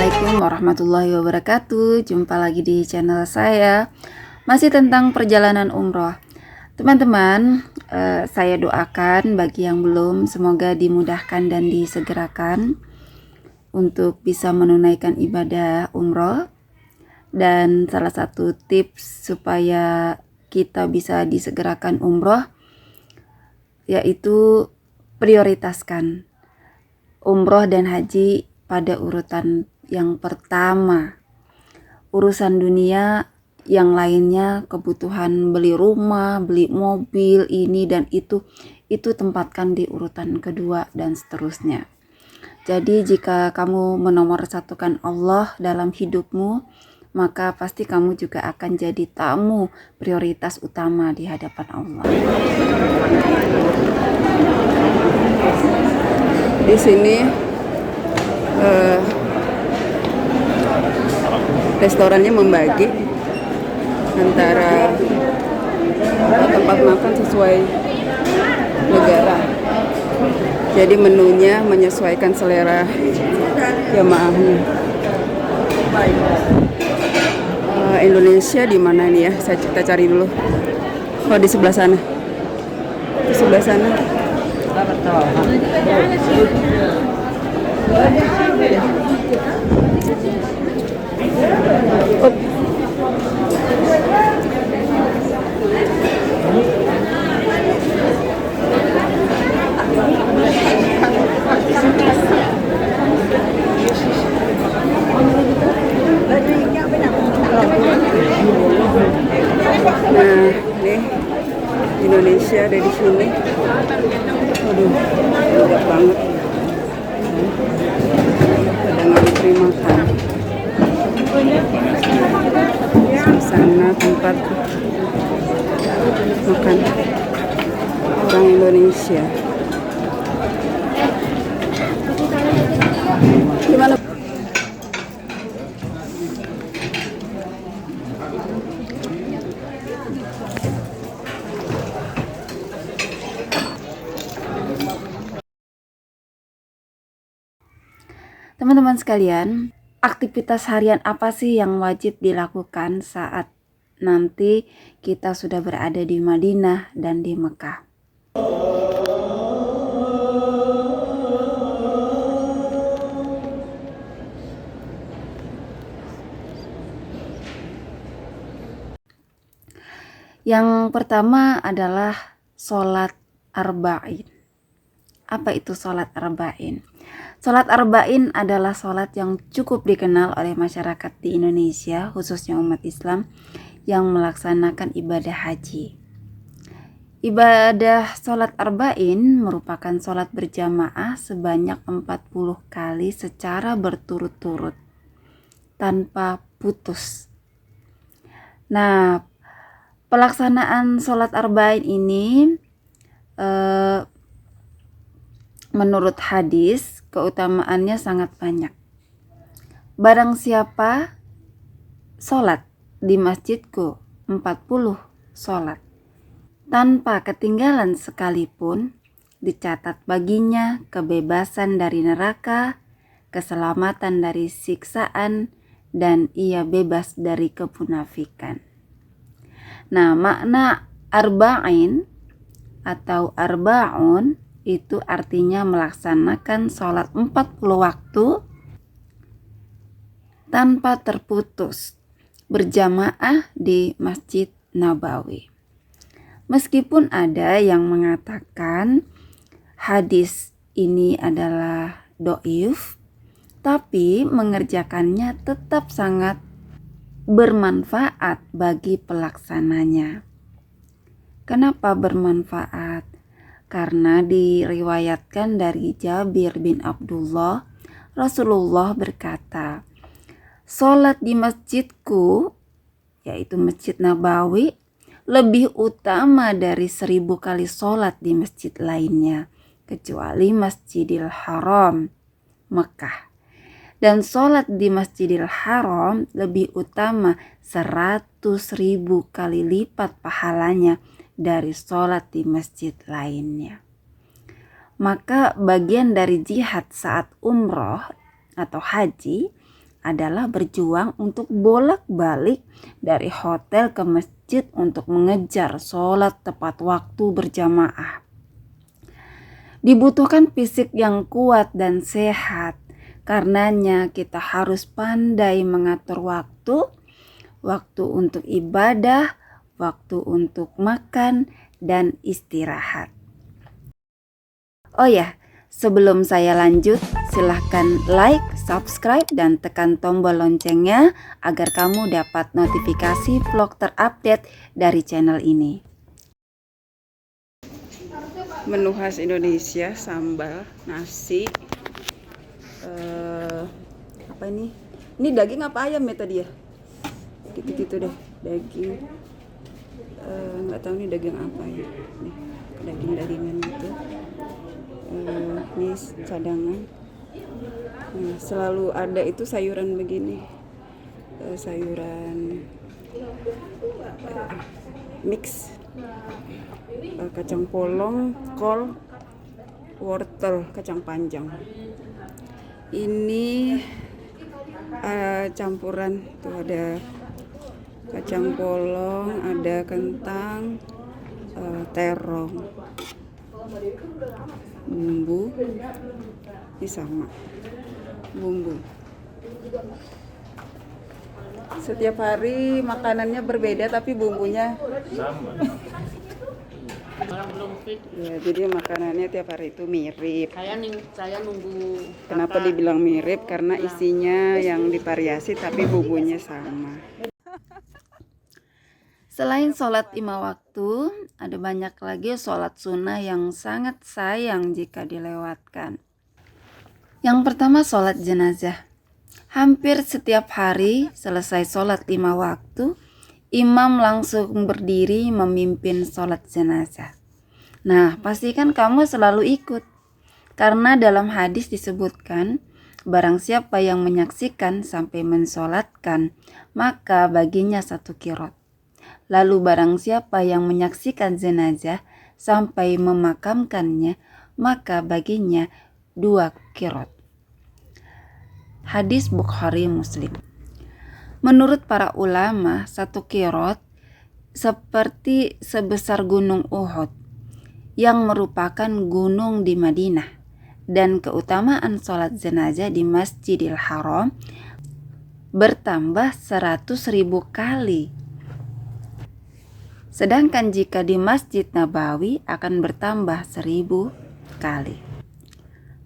Assalamualaikum warahmatullahi wabarakatuh. Jumpa lagi di channel saya, masih tentang perjalanan umroh. Teman-teman, saya doakan bagi yang belum, semoga dimudahkan dan disegerakan untuk bisa menunaikan ibadah umroh. Dan salah satu tips supaya kita bisa disegerakan umroh yaitu prioritaskan umroh dan haji pada urutan yang pertama. Urusan dunia yang lainnya, kebutuhan beli rumah, beli mobil, ini dan itu tempatkan di urutan kedua dan seterusnya. Jadi jika kamu menomorsatukan Allah dalam hidupmu, maka pasti kamu juga akan jadi tamu prioritas utama di hadapan Allah. Di sini restorannya membagi antara tempat makan sesuai negara. Jadi menunya menyesuaikan selera jamaahnya. Indonesia di mana ini ya? Kita cari dulu. Oh, di sebelah sana. Di sebelah sana. Oh. Nah, nih Indonesia ada di sini. Aduh, banyak banget. Pada ngantri makan. Sana tempat makan orang Indonesia. Gimana? Teman-teman sekalian, aktivitas harian apa sih yang wajib dilakukan saat nanti kita sudah berada di Madinah dan di Mekah? Yang pertama adalah sholat arba'in. Apa itu sholat arba'in? Sholat arba'in adalah sholat yang cukup dikenal oleh masyarakat di Indonesia, khususnya umat Islam yang melaksanakan ibadah haji. Ibadah sholat arba'in merupakan sholat berjamaah sebanyak 40 kali secara berturut-turut tanpa putus. Nah, pelaksanaan sholat arba'in ini menurut hadis keutamaannya sangat banyak. Barang siapa sholat di masjidku 40 sholat tanpa ketinggalan sekalipun, dicatat baginya kebebasan dari neraka, keselamatan dari siksaan, dan ia bebas dari kemunafikan. Nah, makna arba'in atau arba'un itu artinya melaksanakan sholat 40 waktu tanpa terputus berjamaah di Masjid Nabawi. Meskipun ada yang mengatakan hadis ini adalah dhaif, tapi mengerjakannya tetap sangat bermanfaat bagi pelaksananya. Kenapa bermanfaat? Karena diriwayatkan dari Jabir bin Abdullah, Rasulullah berkata, sholat di masjidku, yaitu Masjid Nabawi, lebih utama dari 1000 kali sholat di masjid lainnya, kecuali Masjidil Haram, Mekah. Dan sholat di Masjidil Haram lebih utama 100.000 kali lipat pahalanya dari sholat di masjid lainnya. Maka bagian dari jihad saat umroh atau haji adalah berjuang untuk bolak-balik dari hotel ke masjid untuk mengejar sholat tepat waktu berjamaah. Dibutuhkan fisik yang kuat dan sehat. Karenanya kita harus pandai mengatur waktu untuk ibadah, waktu untuk makan, dan istirahat. Oh ya, sebelum saya lanjut, silahkan like, subscribe, dan tekan tombol loncengnya agar kamu dapat notifikasi vlog terupdate dari channel ini. Menu khas Indonesia, sambal, nasi, apa ini? Ini daging apa ayam ya tadi ya? Gitu-gitu deh, daging. Nggak tahu nih daging apa ya. Nih, daging-dagingan gitu. Ini cadangan. Nah, selalu ada itu sayuran begini, sayuran mix, kacang polong, kol, wortel, kacang panjang. Ini campuran tuh, ada kacang polong, ada kentang, terong, bumbu ini sama bumbu. Setiap hari makanannya berbeda tapi bumbunya sama. Ya, jadi makanannya tiap hari itu mirip. Saya nunggu. Kenapa dibilang mirip? Karena isinya yang divariasi tapi bumbunya sama. Selain sholat 5 waktu, ada banyak lagi sholat sunnah yang sangat sayang jika dilewatkan. Yang pertama, sholat jenazah. Hampir setiap hari selesai sholat 5 waktu, imam langsung berdiri memimpin sholat jenazah. Nah, pastikan kamu selalu ikut. Karena dalam hadis disebutkan, barang siapa yang menyaksikan sampai mensolatkan, maka baginya 1 qirot. Lalu barang siapa yang menyaksikan jenazah sampai memakamkannya, maka baginya 2 qirot. Hadis Bukhari Muslim. Menurut para ulama, 1 qirot seperti sebesar gunung Uhud yang merupakan gunung di Madinah, dan keutamaan sholat jenazah di Masjidil Haram bertambah 100.000 kali. Sedangkan jika di Masjid Nabawi akan bertambah 1000 kali.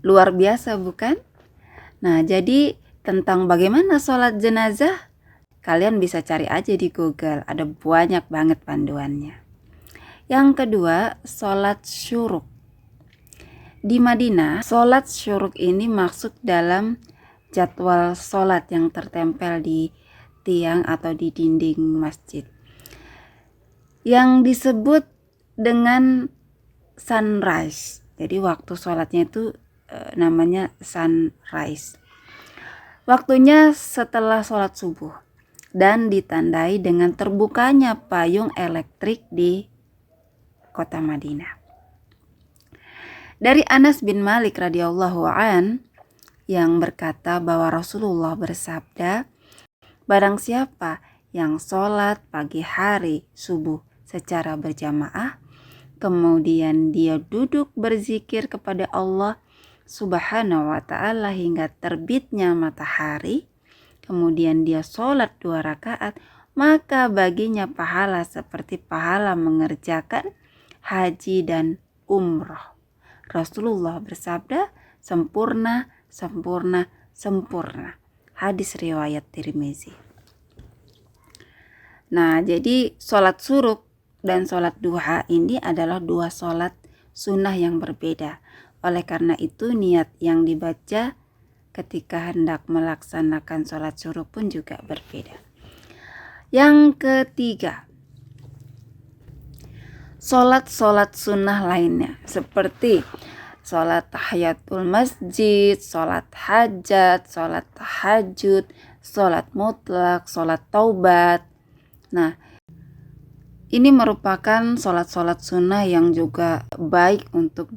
Luar biasa bukan? Nah, jadi tentang bagaimana sholat jenazah, kalian bisa cari aja di Google, ada banyak banget panduannya. Yang kedua, sholat syuruk. Di Madinah, sholat syuruk ini masuk dalam jadwal sholat yang tertempel di tiang atau di dinding masjid, yang disebut dengan sunrise. Jadi waktu sholatnya itu namanya sunrise. Waktunya setelah sholat subuh dan ditandai dengan terbukanya payung elektrik di kota Madinah. Dari Anas bin Malik radhiyallahu an yang berkata bahwa Rasulullah bersabda, barang siapa yang sholat pagi hari subuh secara berjamaah, kemudian dia duduk berzikir kepada Allah Subhanahu wa ta'ala hingga terbitnya matahari, kemudian dia sholat 2 rakaat, maka baginya pahala seperti pahala mengerjakan haji dan umroh. Rasulullah bersabda, sempurna, sempurna, sempurna. Hadis riwayat Tirmizi. Nah, jadi sholat syuruk dan sholat duha ini adalah 2 sholat sunnah yang berbeda. Oleh karena itu niat yang dibaca ketika hendak melaksanakan sholat syuruk pun juga berbeda. Yang ketiga, sholat sunnah lainnya seperti sholat tahiyatul masjid, sholat hajat, sholat tahajud, sholat mutlak, sholat taubat. Nah, ini merupakan sholat sunnah yang juga baik untuk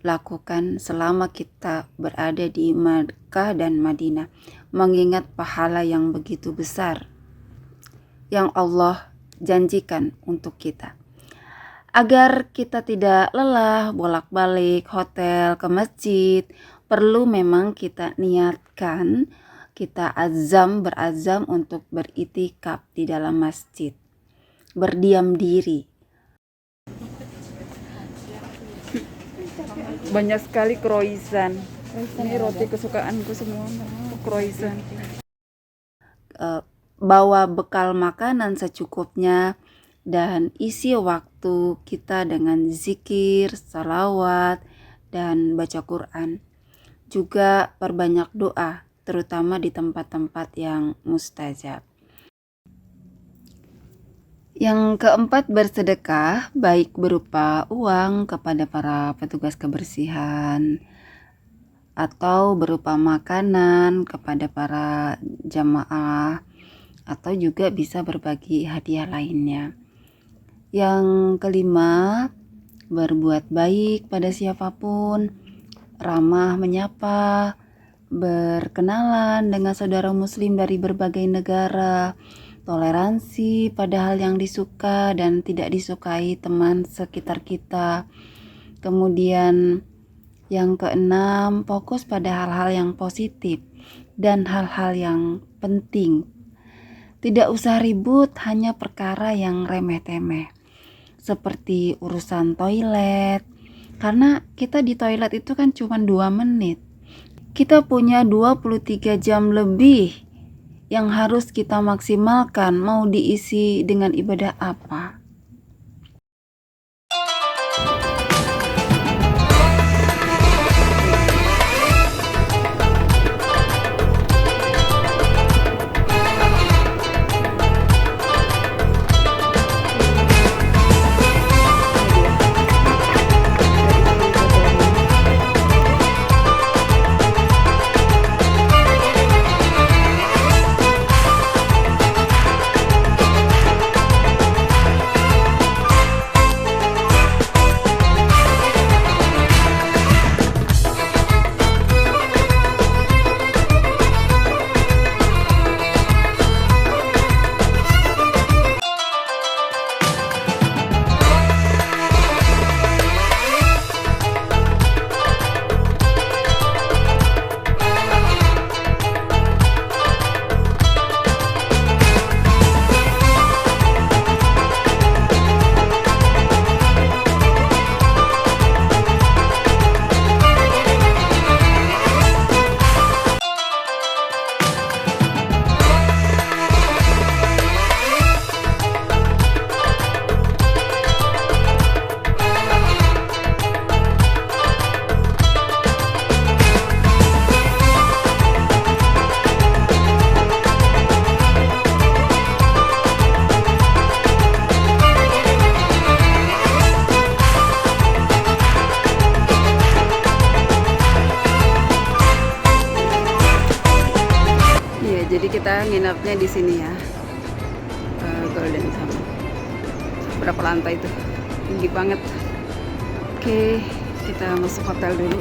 lakukan selama kita berada di Makkah dan Madinah, mengingat pahala yang begitu besar yang Allah janjikan untuk kita. Agar kita tidak lelah bolak-balik hotel ke masjid, perlu memang kita niatkan, kita berazam untuk beritikaf di dalam masjid, berdiam diri. Banyak sekali croissant. Ini roti kesukaanku semua, croissant. Bawa bekal makanan secukupnya dan isi waktu kita dengan zikir, salawat, dan baca Quran. Juga perbanyak doa, terutama di tempat-tempat yang mustajab. Yang keempat, bersedekah, baik berupa uang kepada para petugas kebersihan atau berupa makanan kepada para jamaah, atau juga bisa berbagi hadiah lainnya. Yang kelima, berbuat baik pada siapapun, ramah menyapa, berkenalan dengan saudara muslim dari berbagai negara, toleransi pada hal yang disuka dan tidak disukai teman sekitar kita. Kemudian yang keenam, fokus pada hal-hal yang positif dan hal-hal yang penting. Tidak usah ribut hanya perkara yang remeh-temeh, seperti urusan toilet, karena kita di toilet itu kan cuma 2 menit. Kita punya 23 jam lebih yang harus kita maksimalkan, mau diisi dengan ibadah apa. Jadi kita nginepnya di sini ya, Golden Summer. Berapa lantai itu? Tinggi banget. Oke, kita masuk hotel dulu.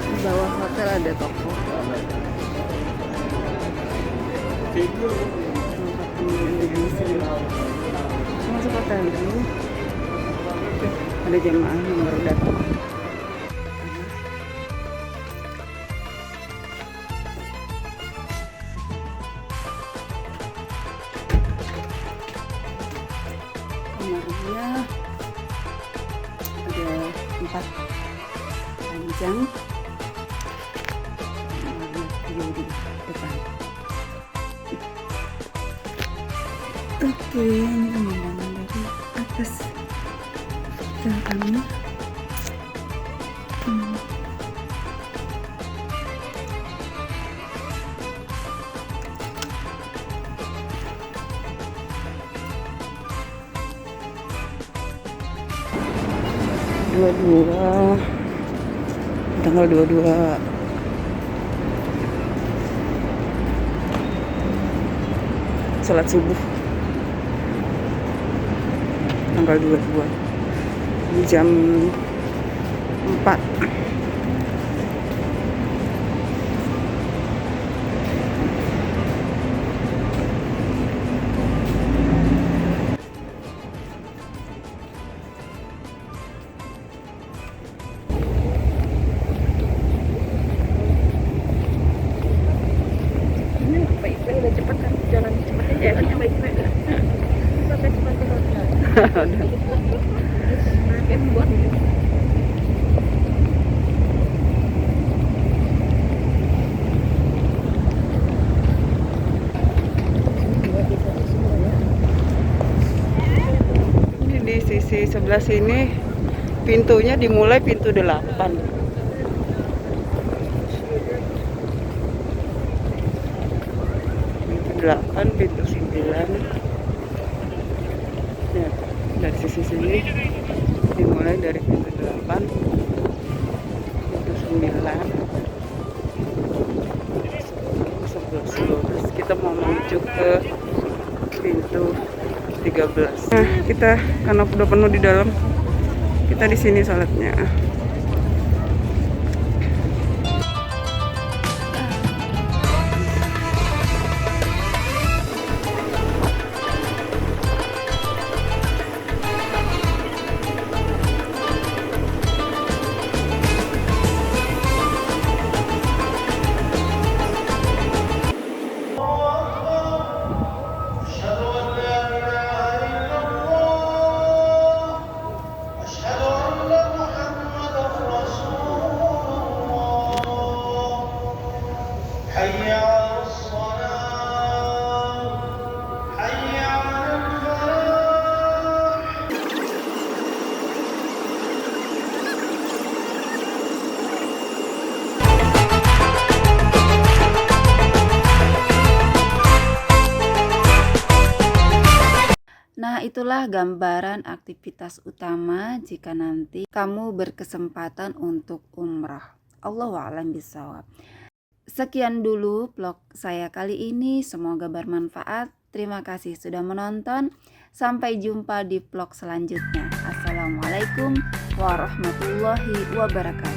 Di bawah hotel ada toko. Masuk hotel dulu. Ada jemaah yang baru datang. Kamarnya ada 4 panjang. View di depan. Oke, ini pemandangan dari atas belakangnya. Tanggal 22 sholat subuh tanggal 22 di jam 4. baik-baik udah cepet kan, jalan cepetnya jalannya baik-baik lah. Sampai sepatu roda. Makin buat. Ini di sisi sebelah sini pintunya dimulai pintu 8. Pintu 9. Ya, dari sisi sini dimulai dari pintu 8, pintu 9, 11, 12. Kita mau menuju ke pintu 13. Nah, kita karena udah penuh di dalam, kita di sini sholatnya. حي على الصلاة حي على الفلاح. Nah, itulah gambaran aktivitas utama jika nanti kamu berkesempatan untuk umrah. Allahu a'lam bishawab. Sekian dulu vlog saya kali ini, semoga bermanfaat. Terima kasih sudah menonton. Sampai jumpa di vlog selanjutnya. Assalamualaikum warahmatullahi wabarakatuh.